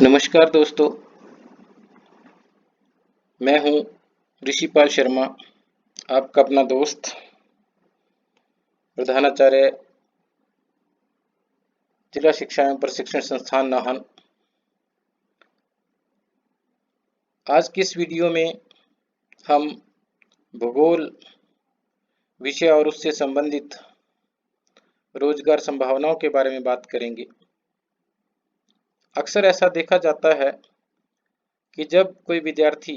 नमस्कार दोस्तों, मैं हूं ऋषिपाल शर्मा, आपका अपना दोस्त, प्रधानाचार्य जिला शिक्षा एवं प्रशिक्षण संस्थान नाहन। आज की इस वीडियो में हम भूगोल विषय और उससे संबंधित रोजगार संभावनाओं के बारे में बात करेंगे। अक्सर ऐसा देखा जाता है कि जब कोई विद्यार्थी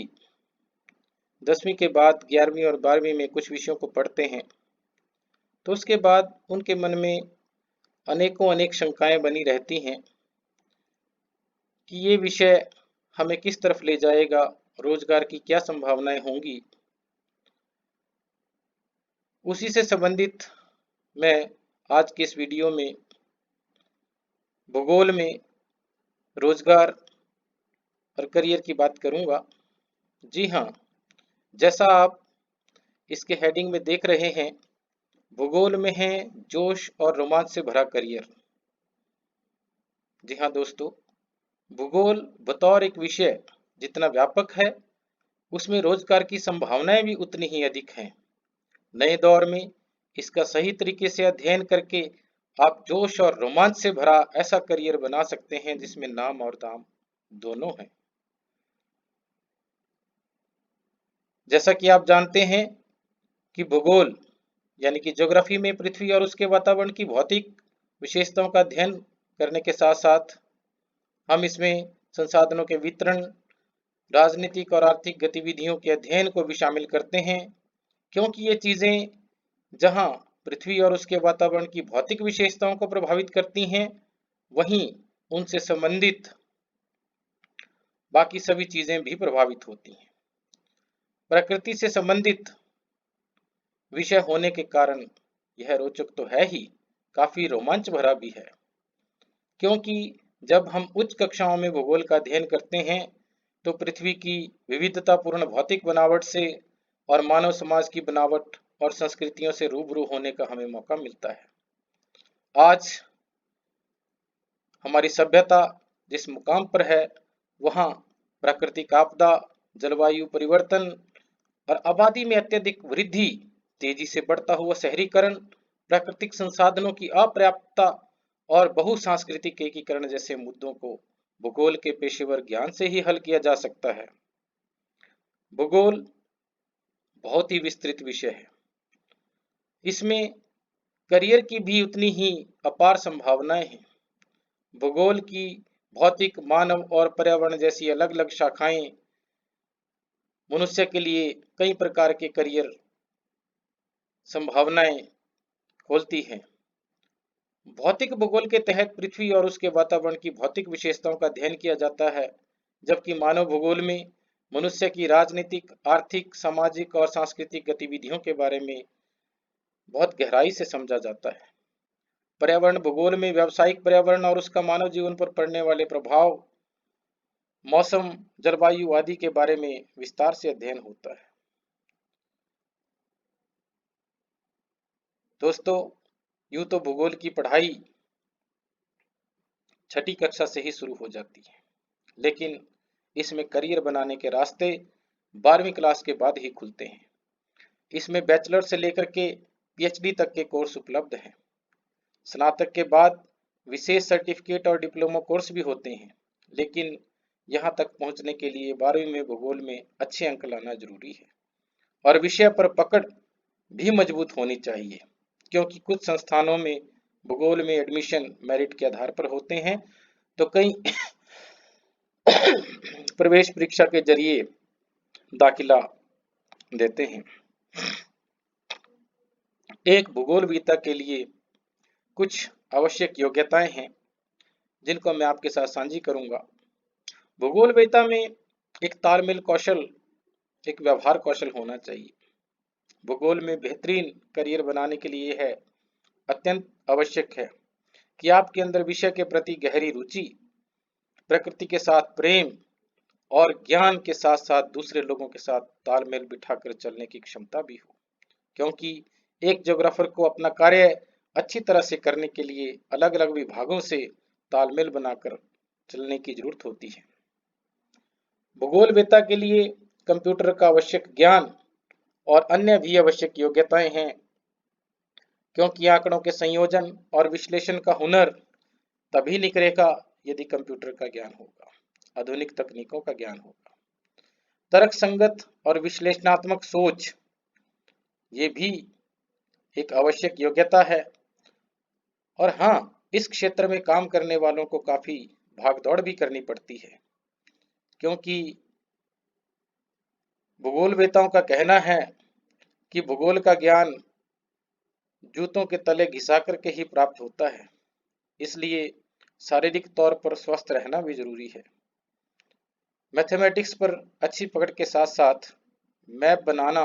10वीं के बाद 11वीं और 12वीं में कुछ विषयों को पढ़ते हैं तो उसके बाद उनके मन में अनेक शंकाएं बनी रहती हैं कि ये विषय हमें किस तरफ ले जाएगा, रोजगार की क्या संभावनाएं होंगी। उसी से संबंधित मैं आज के इस वीडियो में भूगोल में रोजगार और करियर की बात करूंगा। जी हाँ, जैसा आप इसके हेडिंग में देख रहे हैं, भूगोल में है जोश और रोमांच से भरा करियर। जी हाँ दोस्तों, भूगोल बतौर एक विषय जितना व्यापक है, उसमें रोजगार की संभावनाएं भी उतनी ही अधिक हैं। नए दौर में इसका सही तरीके से अध्ययन करके आप जोश और रोमांच से भरा ऐसा करियर बना सकते हैं जिसमें नाम और दाम दोनों हैं। जैसा कि आप जानते हैं कि भूगोल यानी कि ज्योग्राफी में पृथ्वी और उसके वातावरण की भौतिक विशेषताओं का अध्ययन करने के साथ साथ हम इसमें संसाधनों के वितरण, राजनीतिक और आर्थिक गतिविधियों के अध्ययन को भी शामिल करते हैं, क्योंकि ये चीजें जहां पृथ्वी और उसके वातावरण की भौतिक विशेषताओं को प्रभावित करती हैं, वहीं उनसे संबंधित बाकी सभी चीजें भी प्रभावित होती हैं। प्रकृति से संबंधित विषय होने के कारण यह रोचक तो है ही, काफी रोमांच भरा भी है, क्योंकि जब हम उच्च कक्षाओं में भूगोल का अध्ययन करते हैं तो पृथ्वी की विविधतापूर्ण भौतिक बनावट से और मानव समाज की बनावट और संस्कृतियों से रूबरू होने का हमें मौका मिलता है। आज हमारी सभ्यता जिस मुकाम पर है, वहाँ प्राकृतिक आपदा, जलवायु परिवर्तन और आबादी में अत्यधिक वृद्धि, तेजी से बढ़ता हुआ शहरीकरण, प्राकृतिक संसाधनों की अपर्याप्तता और बहुसांस्कृतिक एकीकरण जैसे मुद्दों को भूगोल के पेशेवर ज्ञान से ही हल किया जा सकता है। भूगोल बहुत ही विस्तृत विषय है, इसमें करियर की भी उतनी ही अपार संभावनाएं हैं। भूगोल की भौतिक, मानव और पर्यावरण जैसी अलग अलग शाखाएं मनुष्य के लिए कई प्रकार के करियर संभावनाएं खोलती हैं। भौतिक भूगोल के तहत पृथ्वी और उसके वातावरण की भौतिक विशेषताओं का अध्ययन किया जाता है, जबकि मानव भूगोल में मनुष्य की राजनीतिक, आर्थिक, सामाजिक और सांस्कृतिक गतिविधियों के बारे में बहुत गहराई से समझा जाता है। पर्यावरण भूगोल में व्यावसायिक पर्यावरण और उसका मानव जीवन पर पड़ने वाले प्रभाव, मौसम, जलवायु आदि के बारे में विस्तार से अध्ययन होता है। दोस्तों, यूं तो भूगोल की पढ़ाई छठी कक्षा से ही शुरू हो जाती है, लेकिन इसमें करियर बनाने के रास्ते 12वीं क्लास के बाद ही खुलते हैं। इसमें बैचलर से लेकर के पीएचडी तक के कोर्स उपलब्ध हैं। स्नातक के बाद विशेष सर्टिफिकेट और डिप्लोमा कोर्स भी होते हैं, लेकिन यहाँ तक पहुँचने के लिए 12वीं में भूगोल में अच्छे अंक लाना जरूरी है और विषय पर पकड़ भी मजबूत होनी चाहिए, क्योंकि कुछ संस्थानों में भूगोल में एडमिशन मेरिट के आधार पर होते हैं, तो कई प्रवेश परीक्षा के जरिए दाखिला देते हैं। एक भूगोलविदा के लिए कुछ आवश्यक योग्यताएं हैं जिनको मैं आपके साथ साझी करूंगा। भूगोलविदा में एक तालमेल कौशल, एक व्यवहार कौशल होना चाहिए। भूगोल में बेहतरीन करियर बनाने के लिए है अत्यंत आवश्यक है कि आपके अंदर विषय के प्रति गहरी रुचि, प्रकृति के साथ प्रेम और ज्ञान के साथ साथ दूसरे लोगों के साथ तालमेल बिठाकर चलने की क्षमता भी हो, क्योंकि एक ज्योग्राफर को अपना कार्य अच्छी तरह से करने के लिए अलग अलग विभागों से तालमेल बनाकर चलने की जरूरत होती है। भूगोलवेत्ता के लिए कंप्यूटर का आवश्यक ज्ञान और अन्य भी आवश्यक योग्यताएं हैं, क्योंकि आंकड़ों के संयोजन और विश्लेषण का हुनर तभी निखरेगा यदि कंप्यूटर का ज्ञान होगा, आधुनिक तकनीकों का ज्ञान होगा। तर्क संगत और विश्लेषणात्मक सोच ये भी एक आवश्यक योग्यता है। और हाँ, इस क्षेत्र में काम करने वालों को काफी भागदौड़ भी करनी पड़ती है, क्योंकि भूगोलवेताओं का कहना है कि भूगोल का ज्ञान जूतों के तले घिसा करके ही प्राप्त होता है, इसलिए शारीरिक तौर पर स्वस्थ रहना भी जरूरी है। मैथमेटिक्स पर अच्छी पकड़ के साथ साथ मैप बनाना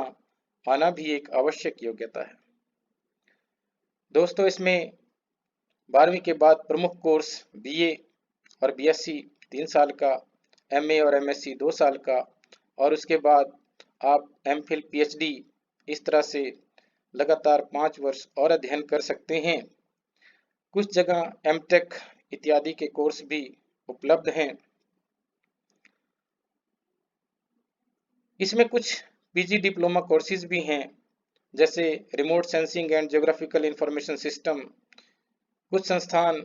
आना भी एक आवश्यक योग्यता है। दोस्तों, इसमें 12वीं के बाद प्रमुख कोर्स बीए और बीएससी 3 साल का, एमए और एमएससी 2 साल का, और उसके बाद आप एमफिल पीएचडी इस तरह से लगातार 5 वर्ष और अध्ययन कर सकते हैं। कुछ जगह एमटेक इत्यादि के कोर्स भी उपलब्ध हैं। इसमें कुछ पीजी डिप्लोमा कोर्सेज भी हैं, जैसे remote sensing and geographical information system. कुछ संस्थान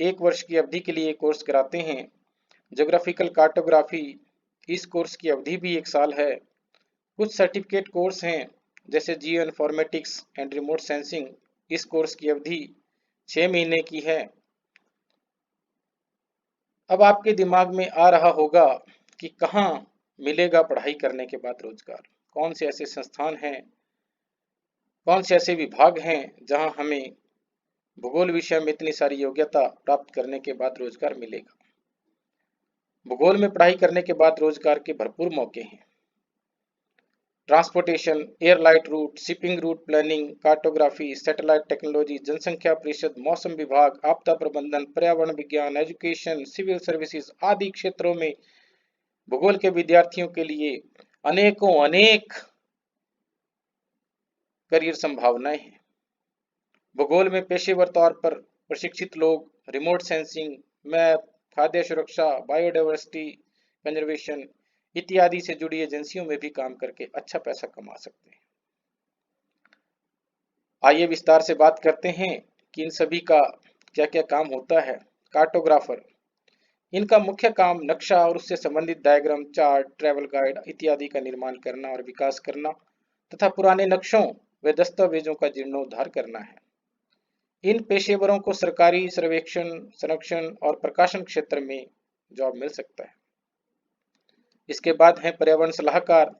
1 वर्ष की अवधि के लिए कोर्स कराते हैं। ज्योग्राफिकल कार्टोग्राफी, इस कोर्स की अवधि भी 1 साल है। कुछ सर्टिफिकेट कोर्स हैं, जैसे geo informatics and remote sensing, इस कोर्स की अवधि 6 महीने की है। अब आपके दिमाग में आ रहा होगा कि कहाँ मिलेगा पढ़ाई करने के बाद रोजगार, कौन से ऐसे संस्थान हैं, कौन से ऐसे विभाग हैं जहां हमें भूगोल विषय में इतनी सारी योग्यता प्राप्त करने के बाद रोजगार मिलेगा। भूगोल में पढ़ाई करने के बाद रोजगार के भरपूर मौके हैं। Transportation, airline route, shipping route planning, cartography, satellite technology, जनसंख्या परिषद, मौसम विभाग, आपदा प्रबंधन, पर्यावरण विज्ञान, एजुकेशन, सिविल सर्विसेज आदि क्षेत्रों में भूगोल के विद्यार्थियों के लिए अनेकों अनेक करियर संभावनाएं हैं। भूगोल में पेशेवर तौर पर प्रशिक्षित लोग रिमोट सेंसिंग, मैप, खाद्य सुरक्षा, बायोडायवर्सिटी कंजर्वेशन इत्यादि से जुड़ी एजेंसियों में भी काम करके अच्छा पैसा कमा सकते हैं। आइए विस्तार से बात करते हैं कि इन सभी का क्या क्या काम होता है। कार्टोग्राफर, इनका मुख्य काम नक्शा और उससे संबंधित डायग्राम, चार्ट, ट्रैवल गाइड इत्यादि का निर्माण करना और विकास करना तथा पुराने नक्शों व दस्तावेजों का जीर्णोद्धार करना है। इन पेशेवरों को सरकारी सर्वेक्षण, संरक्षण और प्रकाशन क्षेत्र में जॉब मिल सकता है। इसके बाद है पर्यावरण सलाहकार।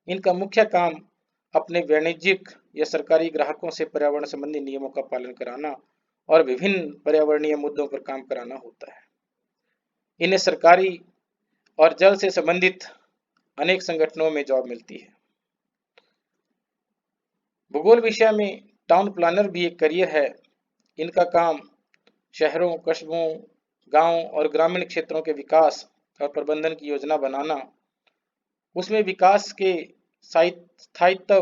इनका मुख्य काम अपने वाणिज्यिक या सरकारी ग्राहकों से पर्यावरण संबंधी नियमों का पालन कराना और विभिन्न पर्यावरणीय मुद्दों पर काम कराना होता है। इन्हें सरकारी और जल से संबंधित अनेक संगठनों में जॉब मिलती है। भूगोल विषय में टाउन प्लानर भी एक करियर है। इनका काम शहरों, कस्बों, गांव और ग्रामीण क्षेत्रों के विकास और प्रबंधन की योजना बनाना, उसमें विकास के स्थायित्व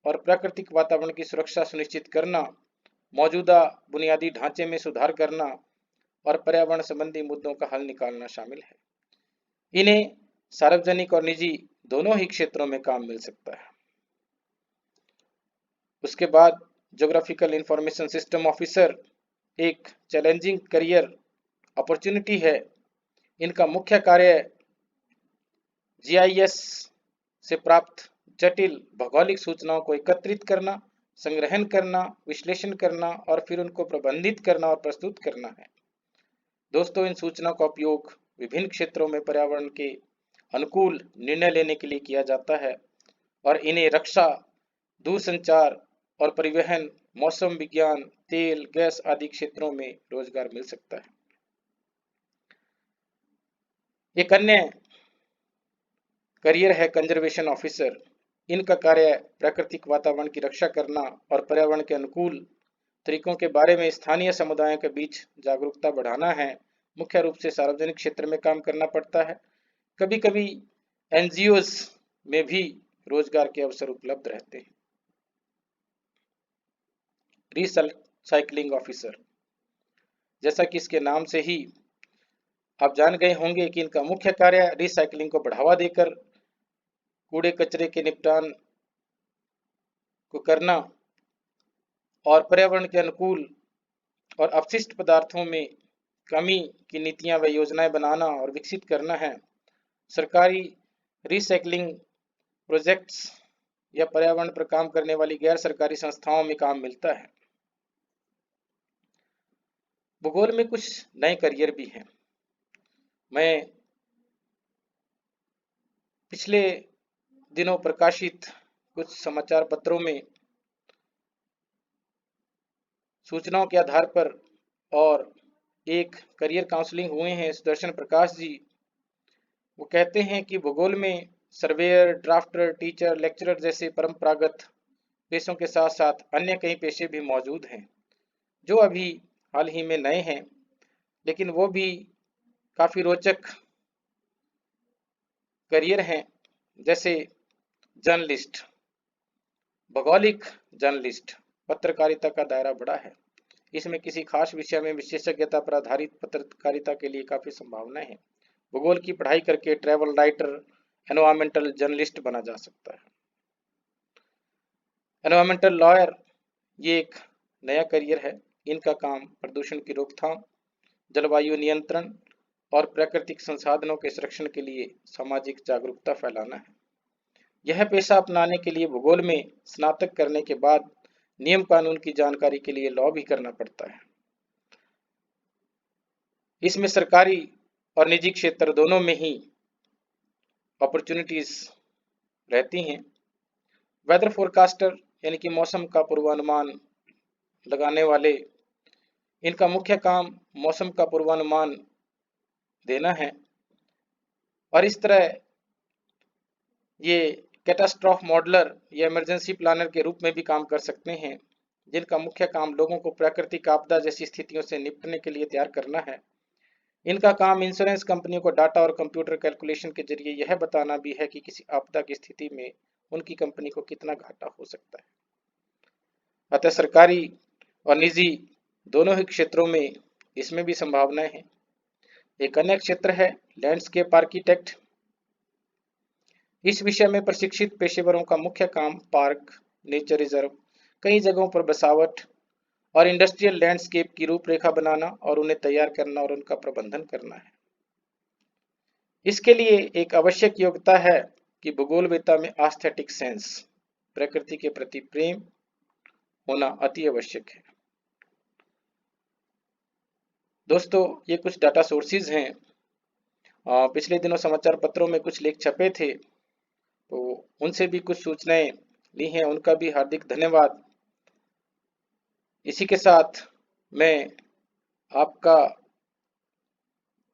और प्राकृतिक वातावरण की सुरक्षा सुनिश्चित करना, मौजूदा बुनियादी ढांचे में सुधार करना और पर्यावरण संबंधी मुद्दों का हल निकालना शामिल है। इन्हें सार्वजनिक और निजी दोनों ही क्षेत्रों में काम मिल सकता है। उसके बाद ज्योग्राफिकल इंफॉर्मेशन सिस्टम ऑफिसर एक चैलेंजिंग करियर अपॉर्चुनिटी है। इनका मुख्य कार्य जीआईएस से प्राप्त जटिल भौगोलिक सूचनाओं को एकत्रित करना, संग्रहण करना, विश्लेषण करना और फिर उनको प्रबंधित करना और प्रस्तुत करना है। दोस्तों, इन सूचनाओं का उपयोग विभिन्न क्षेत्रों में पर्यावरण के अनुकूल निर्णय लेने के लिए किया जाता है और इन्हें रक्षा, दूरसंचार और परिवहन, मौसम विज्ञान, तेल, गैस आदि क्षेत्रों में रोजगार मिल सकता है। एक अन्य करियर है कंजर्वेशन ऑफिसर। इनका कार्य प्राकृतिक वातावरण की रक्षा करना और पर्यावरण के अनुकूल तरीकों के बारे में स्थानीय समुदायों के बीच जागरूकता बढ़ाना है। मुख्य रूप से सार्वजनिक क्षेत्र में काम करना पड़ता है। कभी कभी एनजीओज में भी रोजगार के अवसर उपलब्ध रहते हैं। रिसाइकलिंग ऑफिसर, जैसा कि इसके नाम से ही आप जान गए होंगे कि इनका मुख्य कार्य रिसाइकलिंग को बढ़ावा देकर कूड़े कचरे के निपटान को करना और पर्यावरण के अनुकूल और अपशिष्ट पदार्थों में कमी की नीतियां व योजनाएं बनाना और विकसित करना है। सरकारी रिसाइकलिंग प्रोजेक्ट्स या पर्यावरण पर काम करने वाली गैर सरकारी संस्थाओं में काम मिलता है। भूगोल में कुछ नए करियर भी हैं। मैं पिछले दिनों प्रकाशित कुछ समाचार पत्रों में सूचनाओं के आधार पर और एक करियर काउंसलिंग हुए हैं सुदर्शन प्रकाश जी। वो कहते हैं कि भूगोल में सर्वेयर, ड्राफ्टर, टीचर, लेक्चरर जैसे परंपरागत पेशों के साथ साथ अन्य कई पेशे भी मौजूद हैं जो अभी हाल ही में नए हैं, लेकिन वो भी काफ़ी रोचक करियर हैं। जैसे जर्नलिस्ट, भौगोलिक जर्नलिस्ट, पत्रकारिता का दायरा बड़ा है। इसमें किसी खास विषय में विशेषज्ञता पर आधारित पत्रकारिता के लिए काफ़ी संभावनाएं हैं। भूगोल की पढ़ाई करके ट्रैवल राइटर, एनवायरमेंटल जर्नलिस्ट बना जा सकता है। एनवायरमेंटल लॉयर, ये एक नया करियर है। इनका काम प्रदूषण की रोकथाम, जलवायु नियंत्रण और प्राकृतिक संसाधनों के संरक्षण के लिए सामाजिक जागरूकता फैलाना है। यह पेशा अपनाने के लिए भूगोल में स्नातक करने के बाद नियम कानून की जानकारी के लिए लॉ भी करना पड़ता है। इसमें सरकारी और निजी क्षेत्र दोनों में ही अपॉर्चुनिटीज रहती हैं। वेदर फोरकास्टर यानी कि मौसम का पूर्वानुमान लगाने वाले, इनका मुख्य काम मौसम का पूर्वानुमान देना है और इस तरह ये कैटास्ट्रॉफ मॉडलर या इमरजेंसी प्लानर के रूप में भी काम कर सकते हैं, जिनका मुख्य काम लोगों को प्राकृतिक आपदा जैसी स्थितियों से निपटने के लिए तैयार करना है। इनका काम इंश्योरेंस कंपनियों को डाटा और कंप्यूटर कैलकुलेशन के जरिए यह बताना भी है कि किसी आपदा की स्थिति में उनकी कंपनी को कितना घाटा हो सकता है। अतः सरकारी और निजी दोनों ही क्षेत्रों में इसमें भी संभावनाएं हैं। एक अन्य क्षेत्र है लैंडस्केप आर्किटेक्ट। इस विषय में प्रशिक्षित पेशेवरों का मुख्य काम पार्क, नेचर रिजर्व, कई जगहों पर बसावट और इंडस्ट्रियल लैंडस्केप की रूपरेखा बनाना और उन्हें तैयार करना और उनका प्रबंधन करना है। इसके लिए एक आवश्यक योग्यता है कि भूगोलवेत्ता में एस्थेटिक सेंस, प्रकृति के प्रति प्रेम होना अति आवश्यक है। दोस्तों, ये कुछ डाटा सोर्सेज हैं। पिछले दिनों समाचार पत्रों में कुछ लेख छपे थे, तो उनसे भी कुछ सूचनाएं ली हैं, उनका भी हार्दिक धन्यवाद। इसी के साथ मैं आपका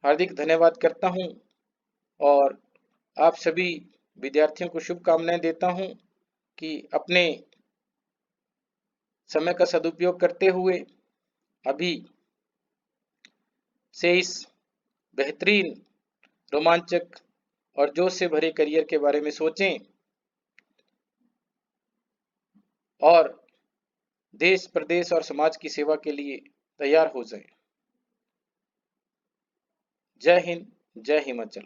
हार्दिक धन्यवाद करता हूं और आप सभी विद्यार्थियों को शुभकामनाएं देता हूं कि अपने समय का सदुपयोग करते हुए अभी से इस बेहतरीन, रोमांचक और जोश से भरे करियर के बारे में सोचें और देश, प्रदेश और समाज की सेवा के लिए तैयार हो जाएं। जय हिंद, जय हिमाचल।